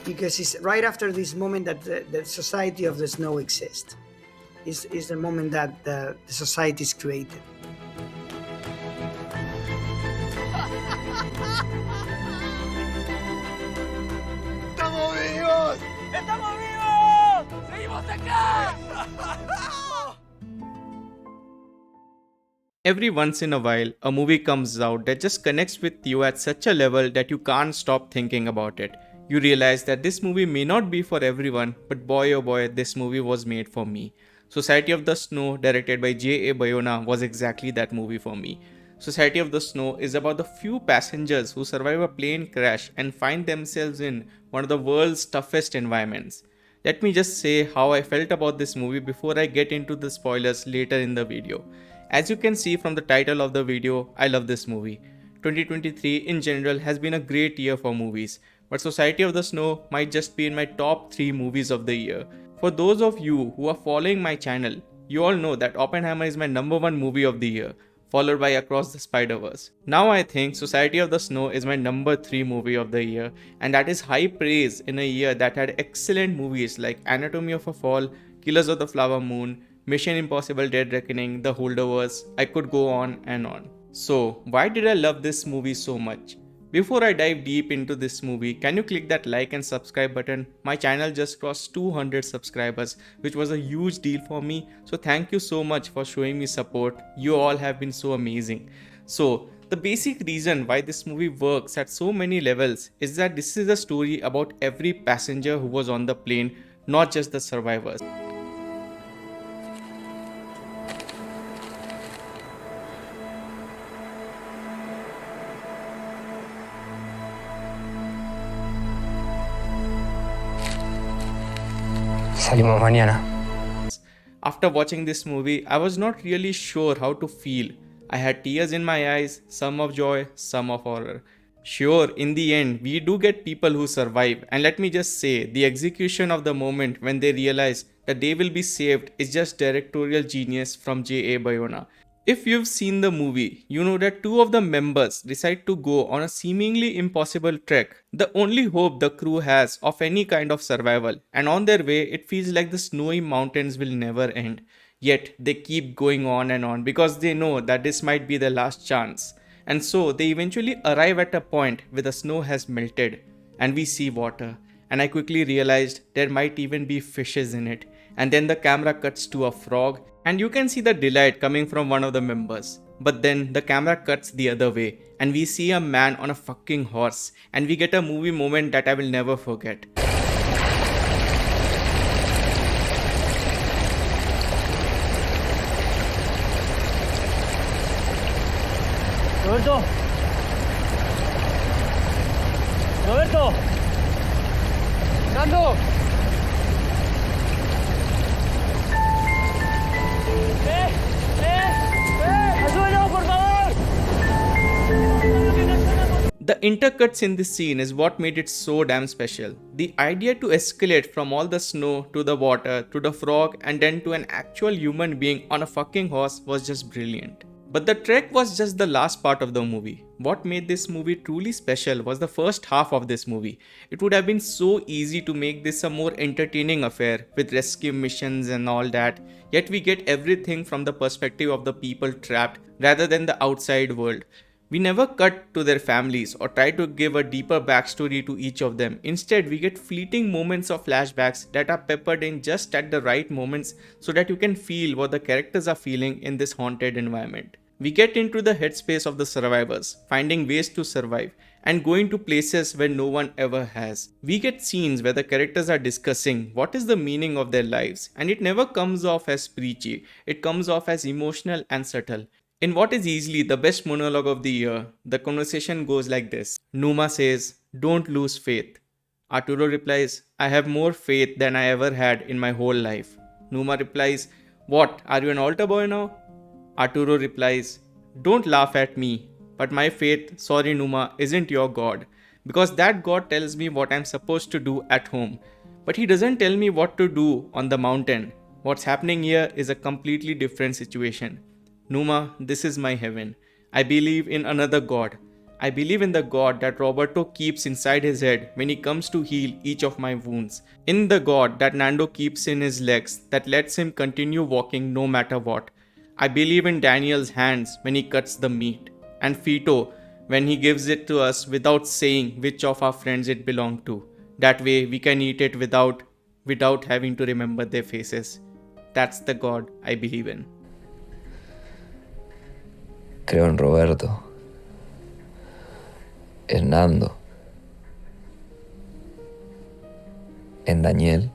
because it's right after this moment that the society of the snow exists. Is the moment that the society is created. ¡Estamos vivos! ¡Estamos vivos! ¡Seguimos acá! Every once in a while, a movie comes out that just connects with you at such a level that you can't stop thinking about it. You realize that this movie may not be for everyone, but boy oh boy, this movie was made for me. Society of the Snow, directed by JA Bayona, was exactly that movie for me. Society of the Snow is about the few passengers who survive a plane crash and find themselves in one of the world's toughest environments. Let me just say how I felt about this movie before I get into the spoilers later in the video. As you can see from the title of the video, I love this movie. 2023 in general has been a great year for movies, but Society of the Snow might just be in my top 3 movies of the year. For those of you who are following my channel, you all know that Oppenheimer is my number 1 movie of the year, followed by Across the Spider-Verse. Now I think Society of the Snow is my number 3 movie of the year, and that is high praise in a year that had excellent movies like Anatomy of a Fall, Killers of the Flower Moon, Mission Impossible Dead Reckoning, The Holdovers. I could go on and on. So, why did I love this movie so much? Before I dive deep into this movie, can you click that like and subscribe button? My channel just crossed 200 subscribers, which was a huge deal for me. So thank you so much for showing me support. You all have been so amazing. So, the basic reason why this movie works at so many levels is that this is a story about every passenger who was on the plane, not just the survivors. Salimos mañana. After watching this movie, I was not really sure how to feel. I had tears in my eyes, some of joy, some of horror. Sure, in the end, we do get people who survive, and let me just say, the execution of the moment when they realize that they will be saved is just directorial genius from JA Bayona. If you've seen the movie, you know that two of the members decide to go on a seemingly impossible trek, the only hope the crew has of any kind of survival, and on their way it feels like the snowy mountains will never end. Yet they keep going on and on because they know that this might be their last chance. And so they eventually arrive at a point where the snow has melted and we see water. And I quickly realized there might even be fishes in it. And then the camera cuts to a frog and you can see the delight coming from one of the members. But then the camera cuts the other way and we see a man on a fucking horse and we get a movie moment that I will never forget. Roberto! Roberto! Nando! ¡Ayúdanos, por favor! The intercuts in this scene is what made it so damn special. The idea to escalate from all the snow to the water to the frog and then to an actual human being on a fucking horse was just brilliant. But the trek was just the last part of the movie. What made this movie truly special was the first half of this movie. It would have been so easy to make this a more entertaining affair with rescue missions and all that, yet we get everything from the perspective of the people trapped rather than the outside world. We never cut to their families or try to give a deeper backstory to each of them. Instead, we get fleeting moments of flashbacks that are peppered in just at the right moments so that you can feel what the characters are feeling in this haunted environment. We get into the headspace of the survivors, finding ways to survive, and going to places where no one ever has. We get scenes where the characters are discussing what is the meaning of their lives, and it never comes off as preachy, it comes off as emotional and subtle. In what is easily the best monologue of the year, the conversation goes like this. Numa says, "Don't lose faith." Arturo replies, "I have more faith than I ever had in my whole life." Numa replies, "What, are you an altar boy now?" Arturo replies, "Don't laugh at me, but my faith, sorry Numa, isn't your God. Because that God tells me what I'm supposed to do at home. But he doesn't tell me what to do on the mountain. What's happening here is a completely different situation. Numa, this is my heaven. I believe in another God. I believe in the God that Roberto keeps inside his head when he comes to heal each of my wounds. In the God that Nando keeps in his legs that lets him continue walking no matter what. I believe in Daniel's hands when he cuts the meat. And Fito when he gives it to us without saying which of our friends it belonged to. That way we can eat it without having to remember their faces. That's the God I believe in. Creo en Roberto, en Nando, en Daniel,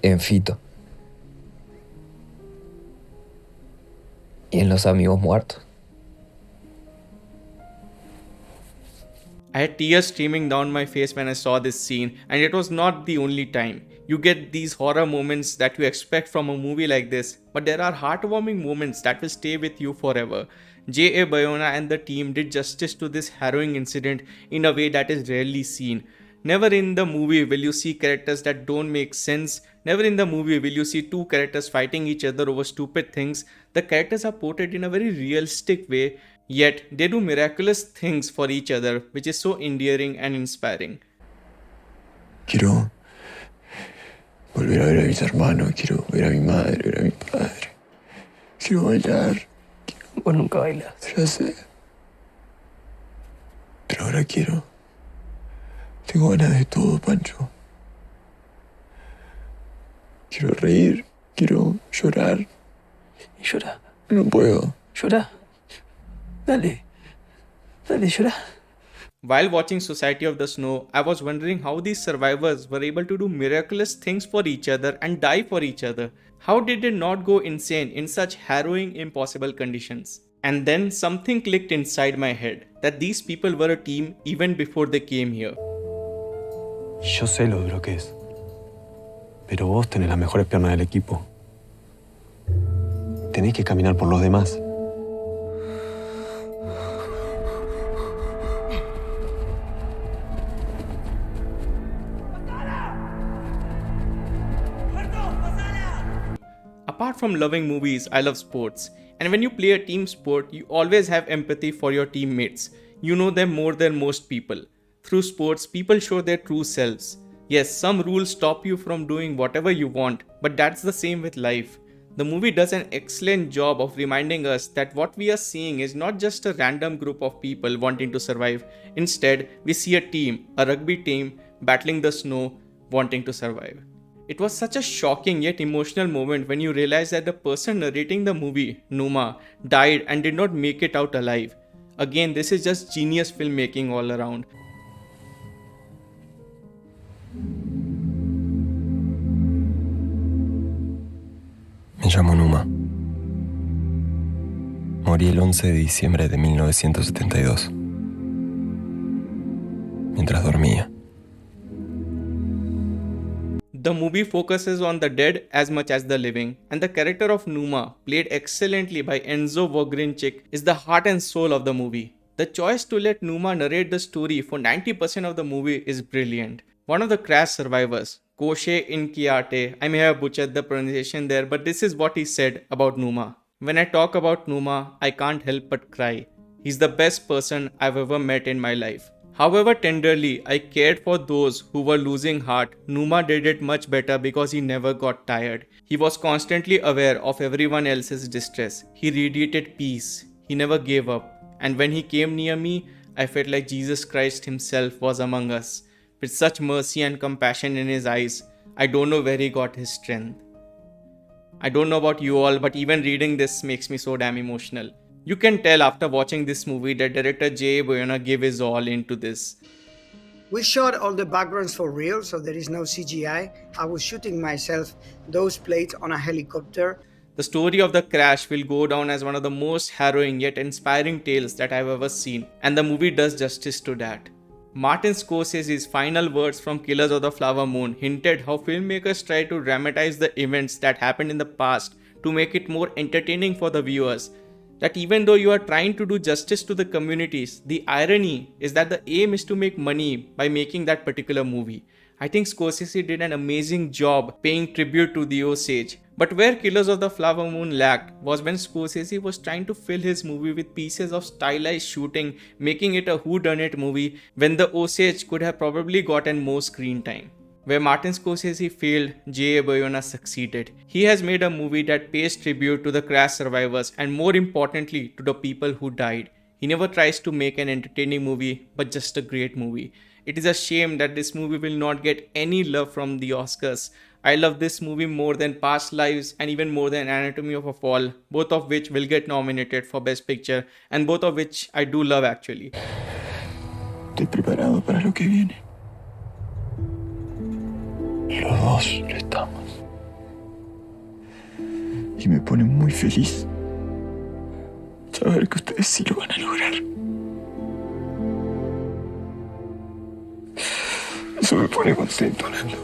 en Fito y en los amigos muertos. I had tears streaming down my face when I saw this scene, and it was not the only time. You get these horror moments that you expect from a movie like this, but there are heartwarming moments that will stay with you forever. JA Bayona and the team did justice to this harrowing incident in a way that is rarely seen. Never in the movie will you see characters that don't make sense. Never in the movie will you see two characters fighting each other over stupid things. The characters are portrayed in a very realistic way, yet they do miraculous things for each other, which is so endearing and inspiring. Quiero volver a ver a mis hermanos, quiero ver a mi madre, ver a mi padre. Quiero bailar. Vos nunca bailas. Ya sé. Pero ahora quiero. Tengo ganas de todo, Pancho. Quiero reír, quiero llorar. Y llora, No puedo. llora. Dale, llora. While watching Society of the Snow, I was wondering how these survivors were able to do miraculous things for each other and die for each other. How did they not go insane in such harrowing, impossible conditions? And then something clicked inside my head, that these people were a team even before they came here. Yo sé lo duro que es. Pero vos tenés las mejores piernas del equipo. Tenés que caminar por los demás. Apart from loving movies, I love sports. And when you play a team sport, you always have empathy for your teammates. You know them more than most people. Through sports, people show their true selves. Yes, some rules stop you from doing whatever you want, but that's the same with life. The movie does an excellent job of reminding us that what we are seeing is not just a random group of people wanting to survive. Instead, we see a team, a rugby team, battling the snow, wanting to survive. It was such a shocking yet emotional moment when you realize that the person narrating the movie, Numa, died and did not make it out alive. Again, this is just genius filmmaking all around. Me llamo Numa. Morí el 11 de diciembre de 1972, mientras dormía. The movie focuses on the dead as much as the living, and the character of Numa, played excellently by Enzo Vogrinchik, is the heart and soul of the movie. The choice to let Numa narrate the story for 90% of the movie is brilliant. One of the crash survivors, Koshe Inkiate, I may have butchered the pronunciation there, but this is what he said about Numa. When I talk about Numa, I can't help but cry. He's the best person I've ever met in my life. However tenderly I cared for those who were losing heart, Numa did it much better because he never got tired. He was constantly aware of everyone else's distress. He radiated peace. He never gave up. And when he came near me, I felt like Jesus Christ himself was among us. With such mercy and compassion in his eyes, I don't know where he got his strength. I don't know about you all, but even reading this makes me so damn emotional. You can tell after watching this movie that director JA Bayona gave his all into this. We shot all the backgrounds for real, so there is no CGI. I was shooting myself those plates on a helicopter. The story of the crash will go down as one of the most harrowing yet inspiring tales that I've ever seen, and the movie does justice to that. Martin Scorsese's final words from Killers of the Flower Moon hinted how filmmakers try to dramatize the events that happened in the past to make it more entertaining for the viewers. That even though you are trying to do justice to the communities, the irony is that the aim is to make money by making that particular movie. I think Scorsese did an amazing job paying tribute to the Osage. But where Killers of the Flower Moon lacked was when Scorsese was trying to fill his movie with pieces of stylized shooting, making it a whodunit movie when the Osage could have probably gotten more screen time. Where Martin Scorsese failed, JA Bayona succeeded. He has made a movie that pays tribute to the crash survivors and more importantly to the people who died. He never tries to make an entertaining movie but just a great movie. It is a shame that this movie will not get any love from the Oscars. I love this movie more than Past Lives and even more than Anatomy of a Fall, both of which will get nominated for Best Picture and both of which I do love actually. Estoy preparado para lo que viene. Los dos lo estamos. Y me pone muy feliz saber que ustedes sí lo van a lograr. Eso me pone contento, Nando.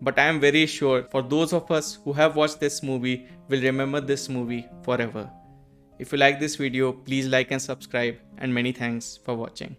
But I am very sure for those of us who have watched this movie will remember this movie forever. If you like this video, please like and subscribe, and many thanks for watching.